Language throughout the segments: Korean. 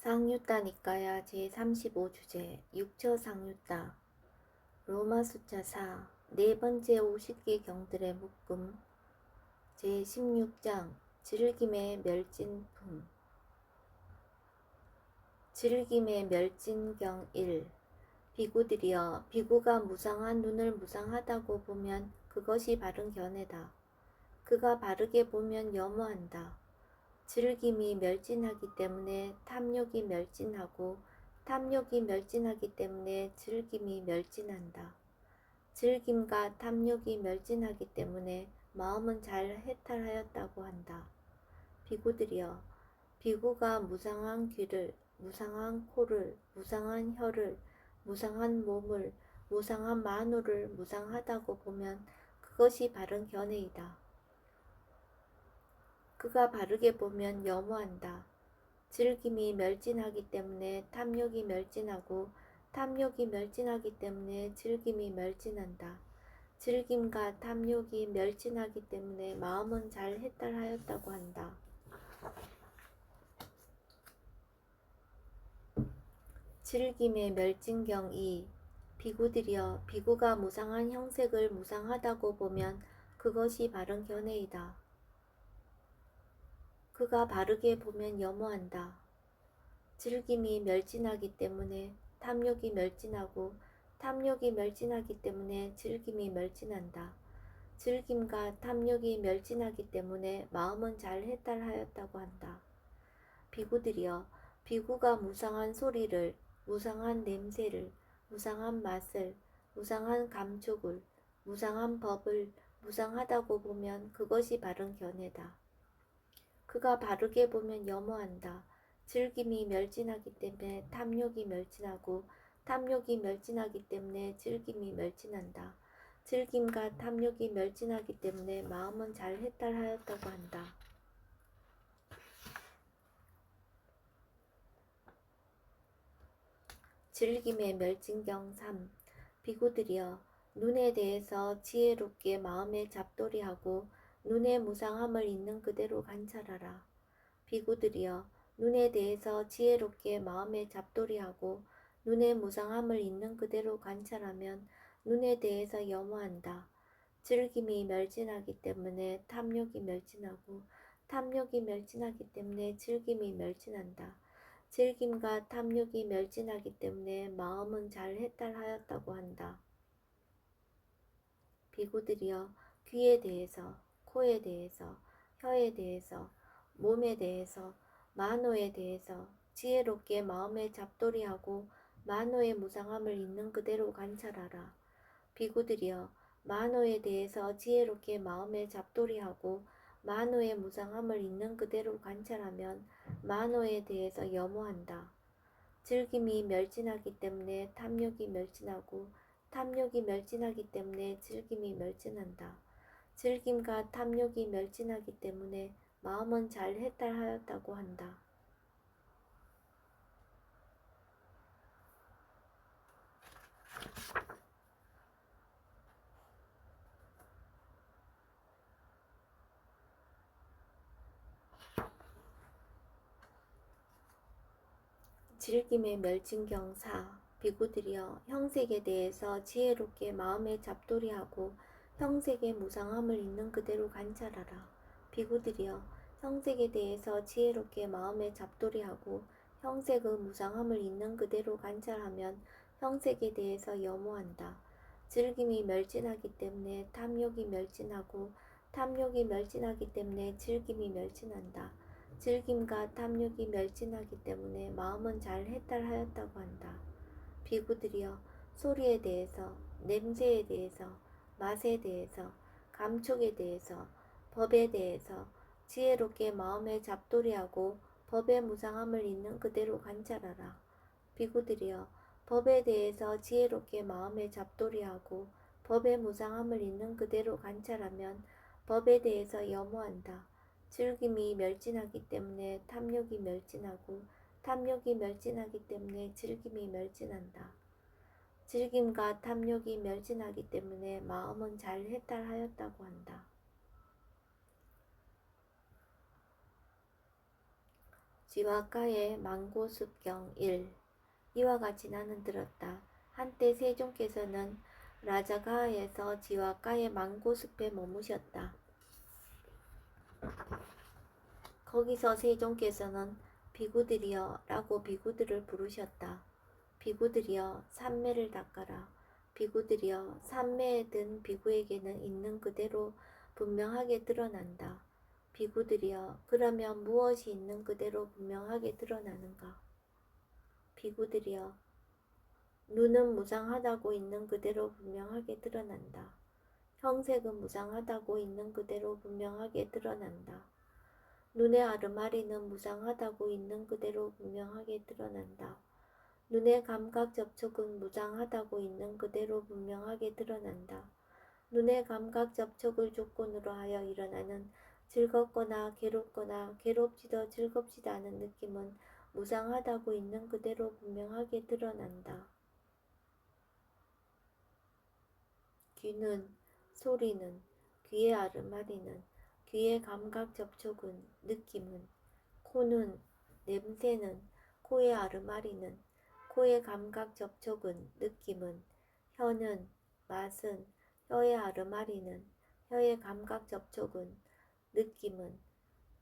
상유따니까야 제35주제 육처상유따 로마 숫자 4 네 번째 50개 경들의 묶음 제16장 지르김의 멸진품 지르김의 멸진경 1 비구들이여 비구가 무상한 눈을 무상하다고 보면 그것이 바른 견해다. 그가 바르게 보면 염호한다. 즐김이 멸진하기 때문에 탐욕이 멸진하고 탐욕이 멸진하기 때문에 즐김이 멸진한다. 즐김과 탐욕이 멸진하기 때문에 마음은 잘 해탈하였다고 한다. 비구들이여 비구가 무상한 귀를, 무상한 코를, 무상한 혀를, 무상한 몸을, 무상한 만호를 무상하다고 보면 그것이 바른 견해이다. 그가 바르게 보면 염호한다. 즐김이 멸진하기 때문에 탐욕이 멸진하고 탐욕이 멸진하기 때문에 즐김이 멸진한다. 즐김과 탐욕이 멸진하기 때문에 마음은 잘 해탈하였다고 한다. 즐김의 멸진경 2 비구들이여 비구가 무상한 형색을 무상하다고 보면 그것이 바른 견해이다. 그가 바르게 보면 염호한다. 즐김이 멸진하기 때문에 탐욕이 멸진하고 탐욕이 멸진하기 때문에 즐김이 멸진한다. 즐김과 탐욕이 멸진하기 때문에 마음은 잘 해탈하였다고 한다. 비구들이여 비구가 무상한 소리를, 무상한 냄새를, 무상한 맛을, 무상한 감촉을, 무상한 법을 무상하다고 보면 그것이 바른 견해다. 그가 바르게 보면 염호한다. 즐김이 멸진하기 때문에 탐욕이 멸진하고 탐욕이 멸진하기 때문에 즐김이 멸진한다. 즐김과 탐욕이 멸진하기 때문에 마음은 잘 해탈하였다고 한다. 즐김의 멸진경 3 비구들이여 눈에 대해서 지혜롭게 마음에 잡돌이하고 눈의 무상함을 있는 그대로 관찰하라. 비구들이여 눈에 대해서 지혜롭게 마음에 잡돌이하고 눈의 무상함을 있는 그대로 관찰하면 눈에 대해서 염호한다. 즐김이 멸진하기 때문에 탐욕이 멸진하고 탐욕이 멸진하기 때문에 즐김이 멸진한다. 즐김과 탐욕이 멸진하기 때문에 마음은 잘 해탈하였다고 한다. 비구들이여 귀에 대해서, 코에 대해서, 혀에 대해서, 몸에 대해서, 만호에 대해서 지혜롭게 마음에 잡돌이하고 만호의 무상함을 있는 그대로 관찰하라. 비구들이여 만호에 대해서 지혜롭게 마음에 잡돌이하고 만호의 무상함을 있는 그대로 관찰하면 만호에 대해서 염호한다. 즐김이 멸진하기 때문에 탐욕이 멸진하고 탐욕이 멸진하기 때문에 즐김이 멸진한다. 즐김과 탐욕이 멸진하기 때문에 마음은 잘 해탈하였다고 한다. 즐김의 멸진경 4 비구들이여 형색에 대해서 지혜롭게 마음에 잡돌이하고 형색의 무상함을 있는 그대로 관찰하라. 비구들이여 형색에 대해서 지혜롭게 마음에 잡돌이하고 형색의 무상함을 있는 그대로 관찰하면 형색에 대해서 염호한다. 즐김이 멸진하기 때문에 탐욕이 멸진하고 탐욕이 멸진하기 때문에 즐김이 멸진한다. 즐김과 탐욕이 멸진하기 때문에 마음은 잘 해탈하였다고 한다. 비구들이여 소리에 대해서, 냄새에 대해서, 맛에 대해서, 감촉에 대해서, 법에 대해서 지혜롭게 마음에 잡돌이하고 법의 무상함을 있는 그대로 관찰하라. 비구들이여 법에 대해서 지혜롭게 마음에 잡돌이하고 법의 무상함을 있는 그대로 관찰하면 법에 대해서 염호한다. 즐김이 멸진하기 때문에 탐욕이 멸진하고 탐욕이 멸진하기 때문에 즐김이 멸진한다. 즐김과 탐욕이 멸진하기 때문에 마음은 잘 해탈하였다고 한다. 지화가의 망고습경 1. 이와 같이 나는 들었다. 한때 세종께서는 라자가에서 지화가의 망고숲에 머무셨다. 거기서 세종께서는 비구들이여 라고 비구들을 부르셨다. 비구들이여 삼매를 닦아라. 비구들이여 삼매에 든 비구에게는 있는 그대로 분명하게 드러난다. 비구들이여 그러면 무엇이 있는 그대로 분명하게 드러나는가? 비구들이여 눈은 무상하다고 있는 그대로 분명하게 드러난다. 형색은 무상하다고 있는 그대로 분명하게 드러난다. 눈의 아르마리는 무상하다고 있는 그대로 분명하게 드러난다. 눈의 감각 접촉은 무상하다고 있는 그대로 분명하게 드러난다. 눈의 감각 접촉을 조건으로 하여 일어나는 즐겁거나 괴롭거나 괴롭지도 즐겁지도 않은 느낌은 무상하다고 있는 그대로 분명하게 드러난다. 귀는, 소리는, 귀의 아르마리는, 귀의 감각 접촉은, 느낌은, 코는, 냄새는, 코의 아르마리는, 코의 감각 접촉은, 느낌은, 혀는, 맛은, 혀의 아르마리는, 혀의 감각 접촉은, 느낌은,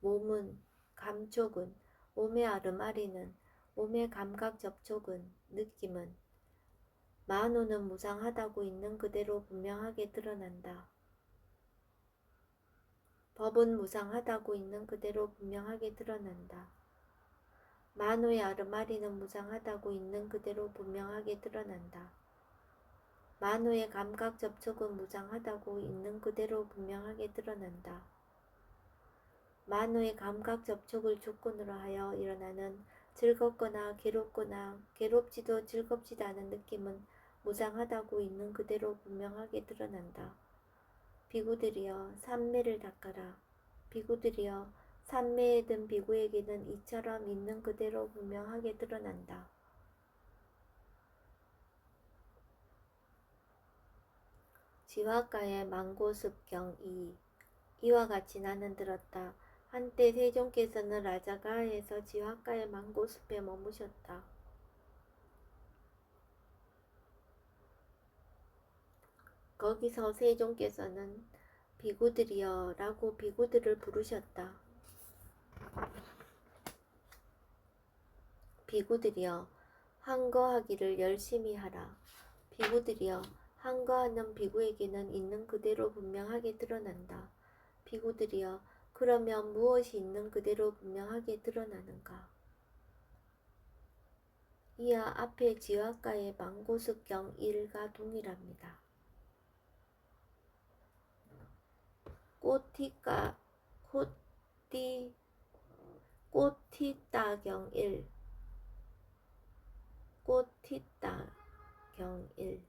몸은, 감촉은, 몸의 아르마리는, 몸의 감각 접촉은, 느낌은, 만호는 무상하다고 있는 그대로 분명하게 드러난다. 법은 무상하다고 있는 그대로 분명하게 드러난다. 만호의 아르마리는 무상하다고 있는 그대로 분명하게 드러난다. 만호의 감각 접촉은 무상하다고 있는 그대로 분명하게 드러난다. 만호의 감각 접촉을 조건으로 하여 일어나는 즐겁거나 괴롭거나 괴롭지도 즐겁지도 않은 느낌은 무상하다고 있는 그대로 분명하게 드러난다. 비구들이여 삼매를 닦아라. 비구들이여 삼매에 든 비구에게는 이처럼 있는 그대로 분명하게 드러난다. 지화가의 망고습경 2. 이와 같이 나는 들었다. 한때 세종께서는 라자가에서 지화가의 망고숲에 머무셨다. 거기서 세종께서는 비구들이여 라고 비구들을 부르셨다. 비구들이여 한거하기를 열심히 하라. 비구들이여 한거하는 비구에게는 있는 그대로 분명하게 드러난다. 비구들이여 그러면 무엇이 있는 그대로 분명하게 드러나는가? 이와 앞에 지화가의 망고습경 1과 동일합니다. 꽃티따경 1. 꽃티따경 1.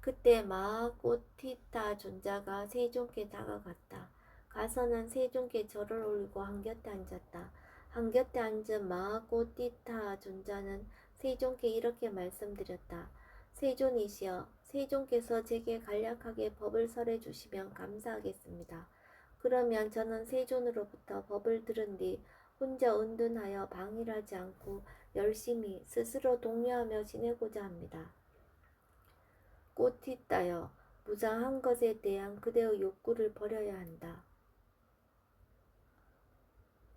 그때 마하꽃티타 존자가 세종께 다가갔다. 가서는 세종께 절을 올리고 한곁에 앉았다. 한곁에 앉은 마하꽃티타 존자는 세종께 이렇게 말씀드렸다. 세존이시여, 세종께서 제게 간략하게 법을 설해 주시면 감사하겠습니다. 그러면 저는 세존으로부터 법을 들은 뒤 혼자 은둔하여 방일하지 않고 열심히 스스로 독려하며 지내고자 합니다. 꽃이 따여 무상한 것에 대한 그대의 욕구를 버려야 한다.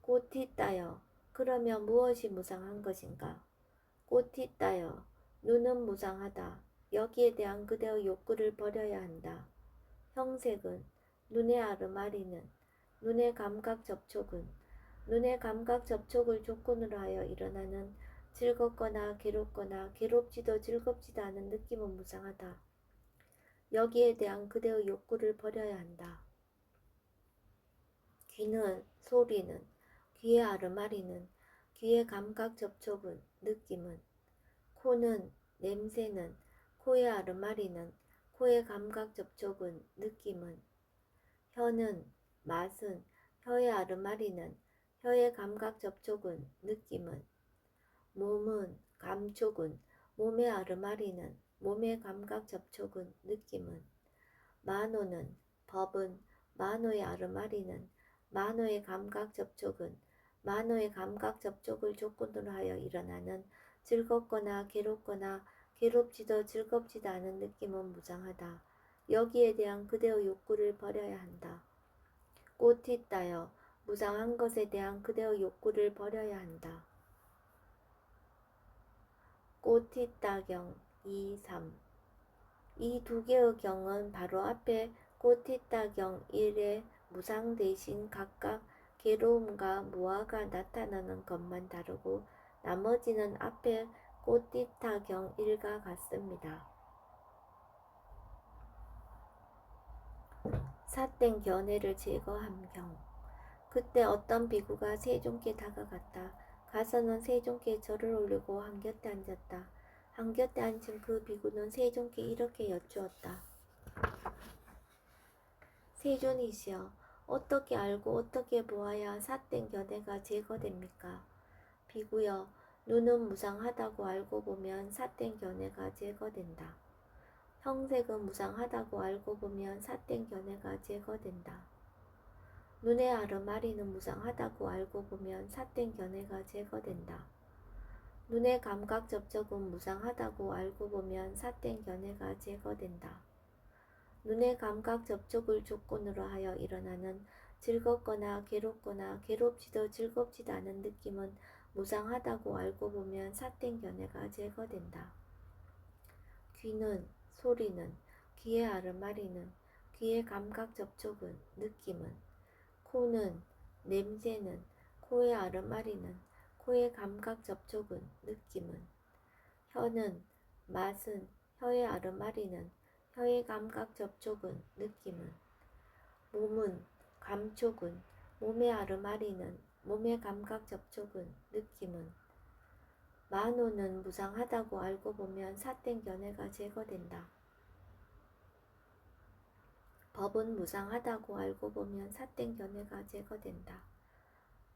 꽃이 따여 그러면 무엇이 무상한 것인가? 꽃이 따여 눈은 무상하다. 여기에 대한 그대의 욕구를 버려야 한다. 형색은, 눈의 아르마리는, 눈의 감각 접촉은, 눈의 감각 접촉을 조건으로 하여 일어나는 즐겁거나 괴롭거나 괴롭지도 즐겁지도 않은 느낌은 무상하다. 여기에 대한 그대의 욕구를 버려야 한다. 귀는, 소리는, 귀의 아르마리는, 귀의 감각 접촉은, 느낌은, 코는, 냄새는, 코의 아르마리는, 코의 감각 접촉은, 느낌은, 혀는, 맛은, 혀의 아르마리는, 혀의 감각 접촉은, 느낌은, 몸은, 감촉은, 몸의 아르마리는, 몸의 감각 접촉은, 느낌은, 만호는, 법은, 만호의 아르마리는, 만호의 감각 접촉은 만호의 감각 접촉을 조건으로 하여 일어나는 즐겁거나 괴롭거나 괴롭지도 즐겁지도 않은 느낌은 무상하다. 여기에 대한 그대의 욕구를 버려야 한다. 꽃이 따여 무상한 것에 대한 그대의 욕구를 버려야 한다. 꽃이 따경 2, 3 이 두 개의 경은 바로 앞에 꽃이 따경 1의 무상 대신 각각 괴로움과 무아가 나타나는 것만 다르고 나머지는 앞에 꽃이 따경 1과 같습니다. 삿된 견해를 제거함 경 그때 어떤 비구가 세존께 다가갔다. 가서는 세존께 절을 올리고 한곁에 앉았다. 한곁에 앉은 그 비구는 세존께 이렇게 여쭈었다. 세존이시여, 어떻게 알고 어떻게 보아야 삿된 견해가 제거됩니까? 비구여, 눈은 무상하다고 알고 보면 삿된 견해가 제거된다. 형색은 무상하다고 알고 보면 삿된 견해가 제거된다. 눈의 아르마리는 무상하다고 알고 보면 삿된 견해가 제거된다. 눈의 감각 접촉은 무상하다고 알고 보면 삿된 견해가 제거된다. 눈의 감각 접촉을 조건으로 하여 일어나는 즐겁거나 괴롭거나 괴롭지도 즐겁지도 않은 느낌은 무상하다고 알고 보면 삿된 견해가 제거된다. 귀는, 소리는, 귀의 아르마리는, 귀의 감각 접촉은, 느낌은, 코는, 냄새는, 코의 아르마리는, 코의 감각 접촉은, 느낌은, 혀는, 맛은, 혀의 아르마리는, 혀의 감각 접촉은, 느낌은, 몸은, 감촉은, 몸의 아르마리는, 몸의 감각 접촉은, 느낌은, 만호는 무상하다고 알고 보면 삿된 견해가 제거된다. 법은 무상하다고 알고 보면 삿된 견해가 제거된다.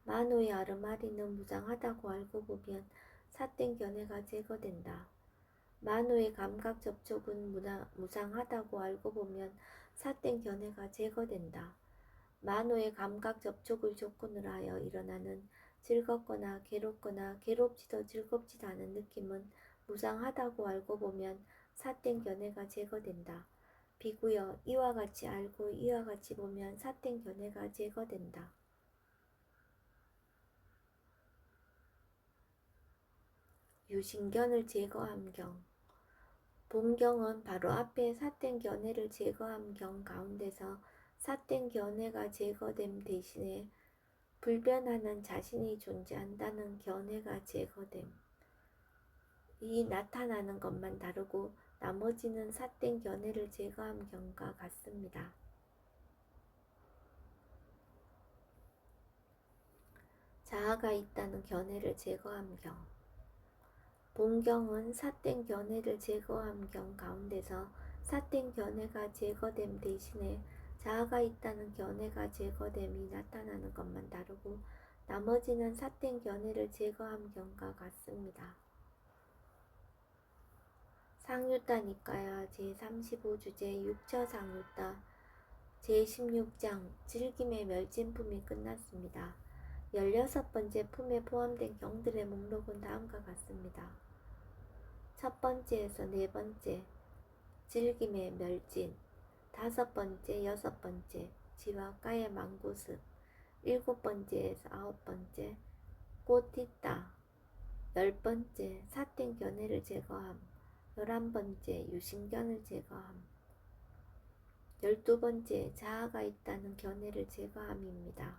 만호의 아르마리는 무상하다고 알고 보면 삿된 견해가 제거된다. 만호의 감각 접촉은 무상하다고 알고 보면 삿된 견해가 제거된다. 만호의 감각 접촉을 조건으로 하여 일어나는 즐겁거나 괴롭거나 괴롭지도 즐겁지도 않은 느낌은 무상하다고 알고 보면 삿된 견해가 제거된다. 비구여, 이와 같이 알고 이와 같이 보면 삿된 견해가 제거된다. 유신견을 제거함 경 본경은 바로 앞에 삿된 견해를 제거함 경 가운데서 삿된 견해가 제거됨 대신에 불변하는 자신이 존재한다는 견해가 제거됨. 이 나타나는 것만 다르고 나머지는 삿된 견해를 제거함 경과 같습니다. 자아가 있다는 견해를 제거함 경 본경은 삿된 견해를 제거함 경 가운데서 삿된 견해가 제거됨 대신에 자아가 있다는 견해가 제거됨이 나타나는 것만 다르고 나머지는 삿된 견해를 제거함 경과 같습니다. 상유따 니까야 제35주제 육처상유따 제16장 즐김의 멸진품이 끝났습니다. 16번째 품에 포함된 경들의 목록은 다음과 같습니다. 첫 번째에서 네 번째 즐김의 멸진, 다섯 번째, 여섯 번째 지와가의 망고습, 일곱 번째에서 아홉 번째 꽃이 따, 열 번째 삿된 견해를 제거함, 11번째 유신견을 제거함, 12번째 자아가 있다는 견해를 제거함입니다.